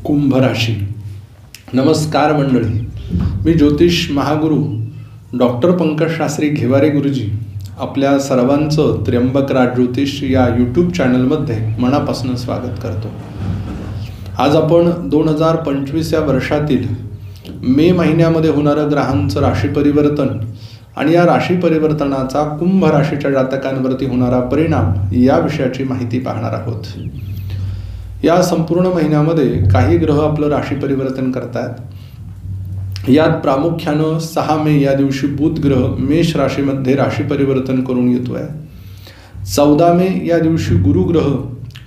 कुंभ राशी. नमस्कार मंडळी, मी ज्योतिष महागुरु डॉक्टर पंकज शास्त्री घेवारे गुरुजी आपल्या सर्वांचं त्र्यंबक राज ज्योतिष या यूट्यूब चॅनलमध्ये मनापासून स्वागत करतो. आज आपण 2025 या वर्षातील मे महिन्यामध्ये होणारं ग्रहांचं राशी परिवर्तन आणि या राशी परिवर्तनाचा कुंभ राशीच्या जातकांवरती होणारा परिणाम या विषयाची माहिती पाहणार आहोत. या संपूर्ण महिन्यामध्ये काही ग्रह आपलं राशी परिवर्तन करतात. यात प्रामुख्यानं 6 मे या दिवशी बुध ग्रह मेष राशीमध्ये राशी परिवर्तन करून येतोय. 14 मे या दिवशी गुरु ग्रह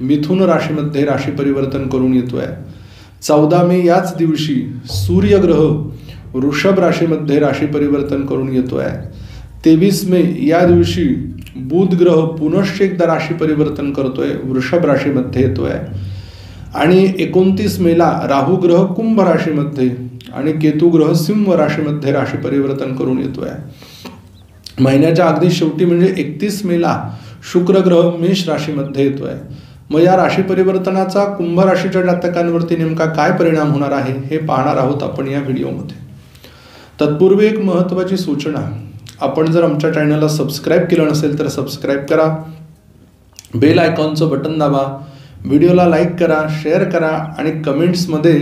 मिथुन राशीमध्ये राशी परिवर्तन करून येतोय. 14 मे याच दिवशी सूर्य ग्रह वृषभ राशीमध्ये राशी परिवर्तन करून येतोय. 23 मे या दिवशी बुध ग्रह पुनश्च एकदा राशी परिवर्तन करतोय, वृषभ राशीमध्ये येतोय. आणि 29 मेला राहू ग्रह कुंभ राशीमध्ये आणि केतू ग्रह सिंह राशीमध्ये राशी परिवर्तन करून येतोय. महिन्याच्या अगदी शेवटी म्हणजे 31 मेला शुक्र ग्रह मेष राशीमध्ये येतोय. मग या राशी परिवर्तनाचा कुंभ राशीच्या जातकांवरती नेमका काय परिणाम होणार आहे हे पाहणार आहोत आपण या व्हिडिओमध्ये. तत्पूर्वी एक महत्त्वाची सूचना, आपण जर आमच्या चॅनलला सबस्क्राईब केलं नसेल तर सबस्क्राईब करा, बेल आयकॉनचं बटन दाबा, व्हिडिओला लाईक करा, शेअर करा आणि कमेंट्समध्ये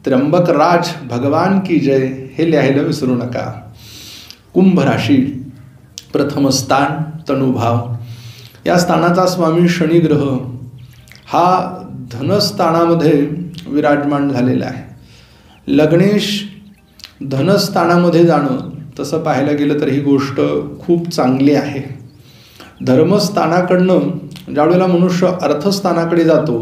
त्र्यंबक राज भगवान की जय हे लिहायला विसरू नका. कुंभ राशी, प्रथम स्थान तनुभाव. या स्थानाचा स्वामी शनी ग्रह हा धनस्थानामध्ये विराजमान झालेला आहे. लग्नेश धनस्थानामध्ये जाणं तसं पाहायला गेलं तर ही गोष्ट खूप चांगली आहे. धर्मस्थानाकडनं ज्यावेळेला मनुष्य अर्थस्थानाकडे जातो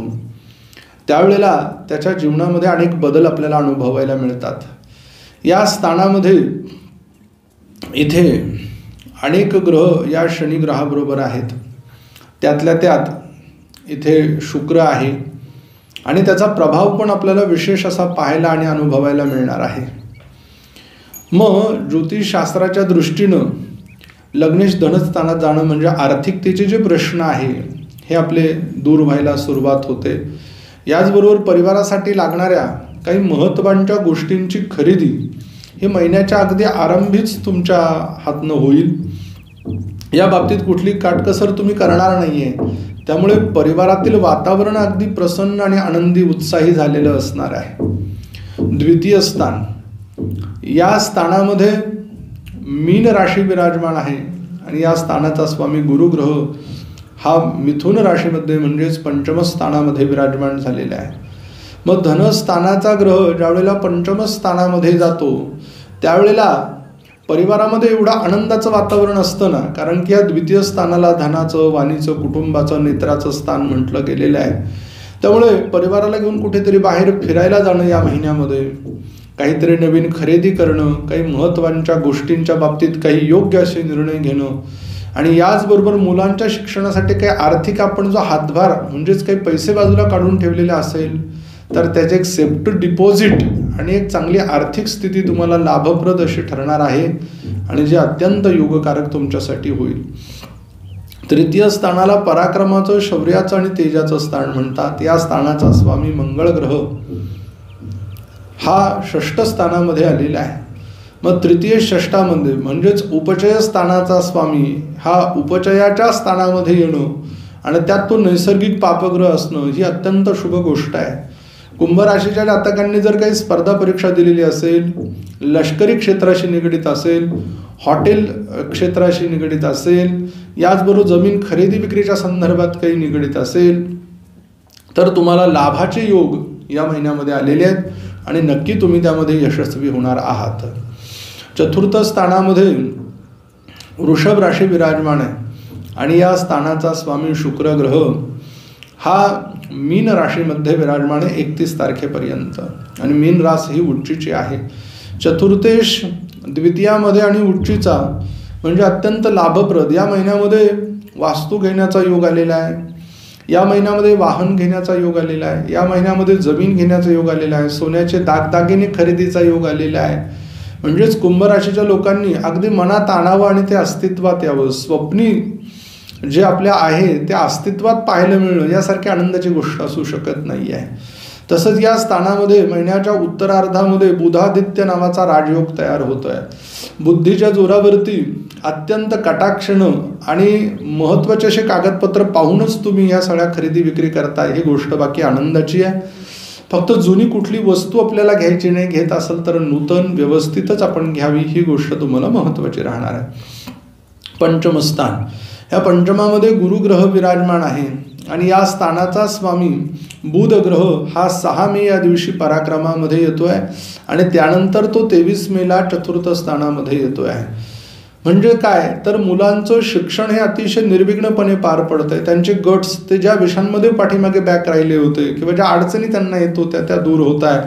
त्यावेळेला त्याच्या जीवनामध्ये अनेक बदल आपल्याला अनुभवायला मिळतात. या स्थानामध्ये इथे अनेक ग्रह या शनी ग्रहाबरोबर आहेत. त्यातल्या त्यात इथे शुक्र आहे आणि त्याचा प्रभाव पण आपल्याला विशेष असा पाहायला आणि अनुभवायला मिळणार आहे. मग ज्योतिषशास्त्राच्या दृष्टीनं लग्नेश धनस्थानात जाणं म्हणजे आर्थिकतेचे जे प्रश्न आहे हे आपले दूर व्हायला सुरुवात होते. याचबरोबर परिवारासाठी लागणाऱ्या काही महत्त्वाच्या गोष्टींची खरेदी हे महिन्याच्या अगदी आरंभीच तुमच्या हातनं होईल. या बाबतीत कुठली काटकसर तुम्ही करणार नाहीये. त्यामुळे परिवारातील वातावरण अगदी प्रसन्न आणि आनंदी उत्साही झालेलं असणार आहे. द्वितीय स्थान, या स्थानामध्ये मीन राशी विराजमान आहे आणि या स्थानाचा स्वामी गुरु ग्रह हा मिथुन राशीमध्ये म्हणजेच पंचम स्थानामध्ये विराजमान झालेला आहे. मग धनस्थानाचा ग्रह ज्यावेळेला पंचम स्थानामध्ये जातो त्यावेळेला परिवारामध्ये एवढं आनंदाचं वातावरण असतं ना, कारण की या द्वितीय स्थानाला धनाचं, वाणीचं, कुटुंबाचं, नेत्राचं स्थान म्हटलं गेलेलं आहे. त्यामुळे परिवाराला घेऊन कुठेतरी बाहेर फिरायला जाणं या महिन्यामध्ये, काहीतरी नवीन खरेदी करणं, काही महत्त्वाच्या गोष्टींच्या बाबतीत काही योग्य असे निर्णय घेणं आणि याचबरोबर मुलांच्या शिक्षणासाठी काही आर्थिक आपण जो हातभार म्हणजेच काही पैसे बाजूला काढून ठेवलेले असेल तर त्याचे एक सेफ्टी डिपॉझिट आणि एक चांगली आर्थिक स्थिती तुम्हाला लाभप्रद अशी ठरणार आहे आणि जे अत्यंत योगकारक तुमच्यासाठी होईल. तृतीय स्थानाला पराक्रमाचं, शौर्याचं आणि तेजाचं स्थान म्हणतात. या स्थानाचा स्वामी मंगळ ग्रह हा षष्ठ स्थानामध्ये आलेला आहे. मग तृतीय षष्ठामध्ये म्हणजेच उपचय स्थानाचा स्वामी हा उपचयाच्या स्थानामध्ये येणं आणि त्यात तो नैसर्गिक पापग्रह असणं ही अत्यंत शुभ गोष्ट आहे. कुंभ राशीच्या जातकांनी जर काही स्पर्धा परीक्षा दिलेली असेल, लष्करी क्षेत्राशी निगडित असेल, हॉटेल क्षेत्राशी निगडित असेल, याचबरोबर जमीन खरेदी विक्रीच्या संदर्भात काही निगडित असेल तर तुम्हाला लाभाचे योग या महिन्यामध्ये आलेले आहेत आणि नक्की तुम्ही त्यामध्ये यशस्वी होणार आहात. चतुर्थ स्थानामध्ये वृषभ राशी विराजमान आहे आणि या स्थानाचा स्वामी शुक्र ग्रह हा मीन राशीमध्ये विराजमान आहे 31 तारखेपर्यंत आणि मीन रास ही उच्चीची आहे. चतुर्थेश द्वितीयामध्ये आणि उच्चीचा म्हणजे अत्यंत लाभप्रद. या महिन्यामध्ये वास्तू घेण्याचा योग आलेला आहे, या महिन्यामध्ये वाहन घेण्याचा योग आलेला आहे, या महिन्यामध्ये जमीन घेण्याचा योग आलेला आहे, सोन्याचे दागदागिने खरेदीचा योग आलेला आहे. म्हणजेच कुंभ राशीच्या लोकांनी अगदी मनात आणावं आणि ते अस्तित्वात यावं. स्वप्नी जे आपल्या आहे ते अस्तित्वात पाहायला मिळणं यासारखी आनंदाची गोष्ट असू शकत नाही आहे. तसंच या स्थानामध्ये महिन्याच्या उत्तरार्धामध्ये बुधादित्य नावाचा राजयोग तयार होतोय. बुद्धीच्या जोरावरती अत्यंत कटाक्षण आणि महत्त्वाचे असे कागदपत्र पाहूनच तुम्ही या सगळ्या खरेदी विक्री करताय, ही गोष्ट बाकी आनंदाची आहे. फक्त जुनी कुठली वस्तू आपल्याला घ्यायची नाही, घेत असेल तर नूतन व्यवस्थितच आपण घ्यावी, ही गोष्ट तुम्हाला महत्त्वाची राहणार आहे. पंचमस्थान, या पंचमामध्ये गुरुग्रह विराजमान आहे आणि या स्थानाचा स्वामी बुध ग्रह हा 6 मे या दिवशी पराक्रमामध्ये येतोय आणि त्यानंतर तो 23 मेला चतुर्थ स्थानामध्ये येतोय. म्हणजे काय तर मुलांचं शिक्षण हे अतिशय निर्विघ्नपणे पार पडतंय. त्यांचे गट्स, ते ज्या विषयांमध्ये पाठीमागे बॅक राहिले होते किंवा ज्या अडचणी त्यांना येत होत्या त्या दूर होत आहे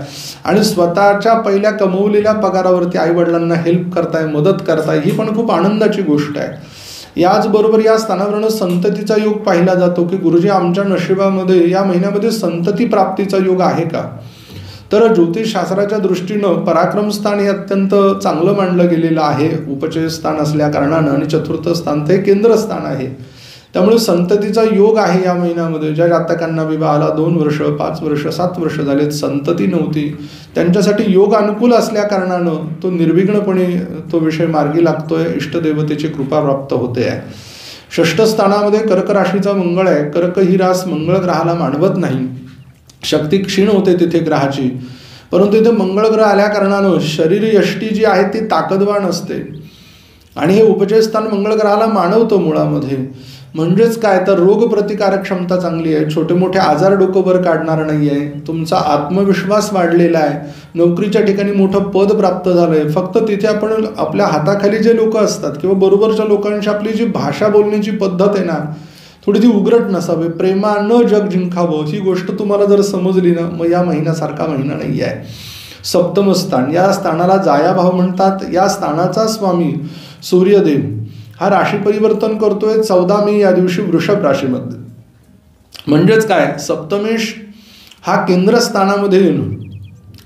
आणि स्वतःच्या पहिल्या कमवलेल्या पगारावरती आईवडिलांना हेल्प करताय, मदत करताय, ही पण खूप आनंदाची गोष्ट आहे. याचबरोबर या स्थानावरून संततीचा योग पाहिला जातो की गुरुजी आमच्या नशिबामध्ये या महिन्यामध्ये संतती प्राप्तीचा योग आहे का. तर ज्योतिषशास्त्राच्या दृष्टीनं पराक्रम स्थान हे अत्यंत चांगलं मानलं गेलेलं आहे उपचय स्थान असल्या कारणानं, आणि चतुर्थ स्थान ते केंद्रस्थान आहे. त्यामुळे संततीचा योग आहे या महिन्यामध्ये. ज्या जातकांना विवाहाला 2 वर्ष, 5 वर्ष, 7 वर्ष झालेत, संतती नव्हती, त्यांच्यासाठी योग अनुकूल असल्या कारणानं तो निर्विघ्नपणे तो विषय मार्गी लागतोय, इष्टदेवतेची कृपा प्राप्त होते आहे. षष्ठ स्थानामध्ये कर्क राशीचा मंगळ आहे. कर्क ही रास मंगळ ग्रहाला मानवत नाही, शक्ती क्षीण होते तिथे ग्रहाची, परंतु इथे मंगळ ग्रह आल्या कारणानं शरीर यष्टी जी आहे ती ताकदवान असते आणि हे उपचय स्थान मंगळ ग्रहाला मानवतं मुळामध्ये. म्हणजेच काय तर रोग प्रतिकारक क्षमता चांगली आहे, छोटे मोठे आजार डोकं वर काढणार नाही आहे, तुमचा आत्मविश्वास वाढलेला आहे, नोकरीच्या ठिकाणी मोठं पद प्राप्त झालंय. फक्त तिथे आपण आपल्या हाताखाली जे लोक असतात किंवा बरोबरच्या लोकांशी आपली जी भाषा बोलण्याची पद्धत आहे ना, थोडी ती उग्रट नसावे, प्रेमानं जग जिंकावं, ही गोष्ट तुम्हाला जर समजली ना, मग या महिन्यासारखा महिना नाही आहे. सप्तम स्थान, या स्थानाला जायाभाव म्हणतात. या स्थानाचा स्वामी सूर्यदेव हा राशी परिवर्तन करतोय 14 मे या दिवशी वृषभ राशीमध्ये. म्हणजेच काय, सप्तमेश हा केंद्रस्थानामध्ये येणं.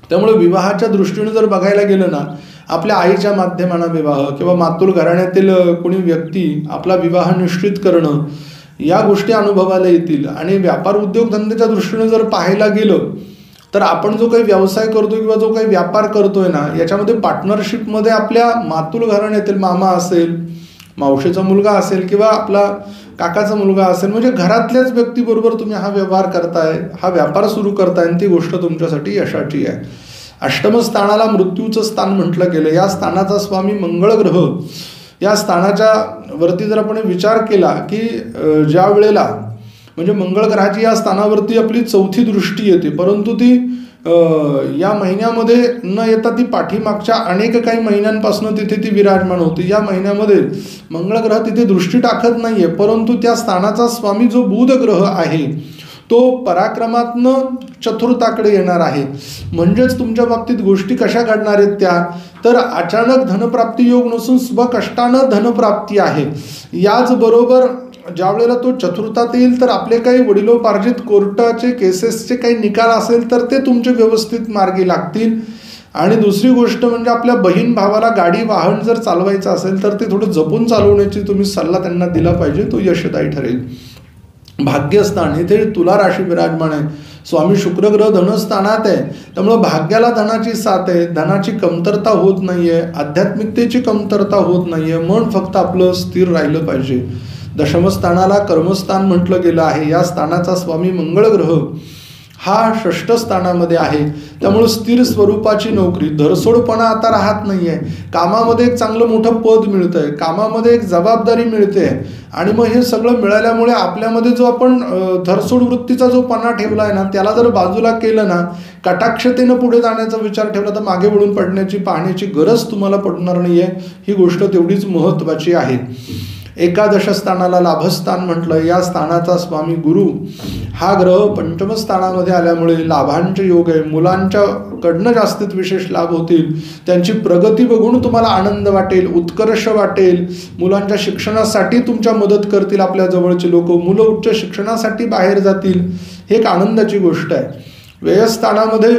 त्यामुळे विवाहाच्या दृष्टीने जर बघायला गेलं ना, आपल्या आईच्या माध्यमानं विवाह किंवा मातुल घराण्यातील कोणी व्यक्ती आपला विवाह निश्चित करणं, या गोष्टी अनुभवाला येतील. आणि व्यापार उद्योगधंद्याच्या दृष्टीने जर पाहायला गेलं तर आपण जो काही व्यवसाय करतोय किंवा जो काही व्यापार करतोय ना, याच्यामध्ये पार्टनरशिपमध्ये आपल्या मातुल घराण्यातील मामा असेल, मावशीचा मुलगा असेल किंवा आपला काकाचा मुलगा असेल, म्हणजे घरातल्याच व्यक्तीबरोबर तुम्ही हा व्यवहार करताय, हा व्यापार सुरू करताय आणि ती गोष्ट तुमच्यासाठी यशाची आहे. अष्टम स्थानाला मृत्यूचं स्थान म्हटलं गेलं. या स्थानाचा स्वामी मंगळ ग्रह, या स्थानाच्या वरती जर आपण विचार केला की ज्या वेळेला म्हणजे मंगळ ग्रहाची या स्थानावरती आपली 4थी दृष्टी येते, परंतु ती या महिन्यामध्ये न येता ती पाठीमागच्या अनेक काही महिन्यांपासून तिथे ती विराजमान होती. या महिन्यामध्ये मंगळ ग्रह तिथे दृष्टी टाकत नाहीये, परंतु त्या स्थानाचा स्वामी जो बुध ग्रह आहे तो पराक्रमातनं चतुर्थाकडे येणार आहे. म्हणजेच तुमच्या बाबतीत गोष्टी कशा घडणार आहेत त्या, तर अचानक धनप्राप्ती योग नसून स्वकष्टानं धनप्राप्ती आहे. याचबरोबर ज्या वेळेला तो चतुर्थात येईल तर आपले काही वडिलोपार्जित कोर्टाचे केसेसचे काही निकाल असेल तर ते तुमचे व्यवस्थित मार्गी लागतील. आणि दुसरी गोष्ट म्हणजे आपल्या बहीण भावाला गाडी वाहन जर चालवायचं असेल तर ते थोडं जपून चालवण्याची तुम्ही सल्ला त्यांना दिला पाहिजे, तो यशदायी ठरेल. भाग्यस्थान, इथे तुला राशी विराजमान आहे. स्वामी शुक्र ग्रह धनस्थानात आहे, त्यामुळे भाग्याला धनाची साथ आहे, धनाची कमतरता होत नाहीये, आध्यात्मिकतेची कमतरता होत नाहीये, मन फक्त आपलं स्थिर राहिलं पाहिजे. दशमस्थानाला कर्मस्थान म्हटलं गेलं आहे. या स्थानाचा स्वामी मंगळ ग्रह हा षष्ठ स्थानामध्ये आहे. त्यामुळे स्थिर स्वरूपाची नोकरी, धरसोडपणा आता राहत नाहीये, कामामध्ये एक चांगलं मोठं पद मिळतंय, कामामध्ये एक जबाबदारी मिळते. आणि मग हे सगळं मिळाल्यामुळे आपल्यामध्ये जो आपण धरसोड वृत्तीचा जो पणा ठेवला आहे ना, त्याला जर बाजूला केलं ना, कटाक्षतेनं पुढे जाण्याचा विचार ठेवला तर मागे वळून पडण्याची पाहण्याची गरज तुम्हाला पडणार नाहीये. ही गोष्ट तेवढीच महत्त्वाची आहे. एकादश स्थानाला लाभस्थान म्हटलं. या स्थानाचा स्वामी गुरु हा ग्रह पंचम स्थानामध्ये आल्यामुळे लाभांचे योग आहे. मुलांच्या कडनं जास्तीत विशेष लाभ होतील, त्यांची प्रगती बघून तुम्हाला आनंद वाटेल, उत्कर्ष वाटेल. मुलांच्या शिक्षणासाठी तुमच्या मदत करतील आपल्या जवळचे लोक, मुलं उच्च शिक्षणासाठी बाहेर जातील, हे एक आनंदाची गोष्ट आहे. व्ययस्थानामध्ये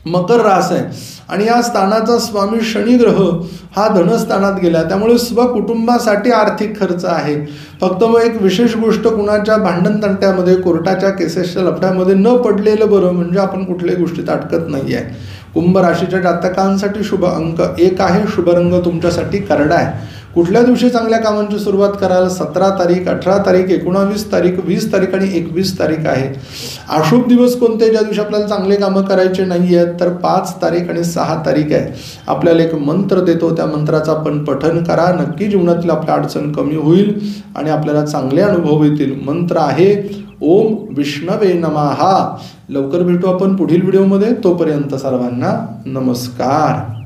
मकर रास आहे आणि या स्थानाचा स्वामी शनी ग्रह हा धनस्थानात गेला, त्यामुळे स्वकुटुंबासाठी आर्थिक खर्च आहे. फक्त मग एक विशेष गोष्ट, कुणाच्या भांडण तंट्यामध्ये, कोर्टाच्या केसेसच्या लफड्यामध्ये न पडलेलं बरं, म्हणजे आपण कुठल्याही गोष्टीत अटकत नाही आहे. कुंभ राशीच्या जातकांसाठी शुभ अंक 1 आहे. शुभ रंग तुमच्यासाठी करडा आहे. कुठल्या दिवशी चांगल्या कामांची सुरुवात कराल? 17 तारीख, 18 तारीख, 19 तारीख, 20 तारीख आणि 21 तारीख आहे. अशुभ दिवस कोणते ज्या दिवशी आपल्याला चांगले कामं करायचे नाही आहेत? तर 5 तारीख आणि 6 तारीख आहे. आपल्याला एक मंत्र देतो, त्या मंत्राचं आपण पठन करा. नक्की जीवनातील आपल्या अडचण कमी होईल आणि आपल्याला चांगले अनुभव येतील. मंत्र आहे ओम विष्णवे नमः. लवकर भेटू आपण पुढील व्हिडिओमध्ये. तोपर्यंत सर्वांना नमस्कार.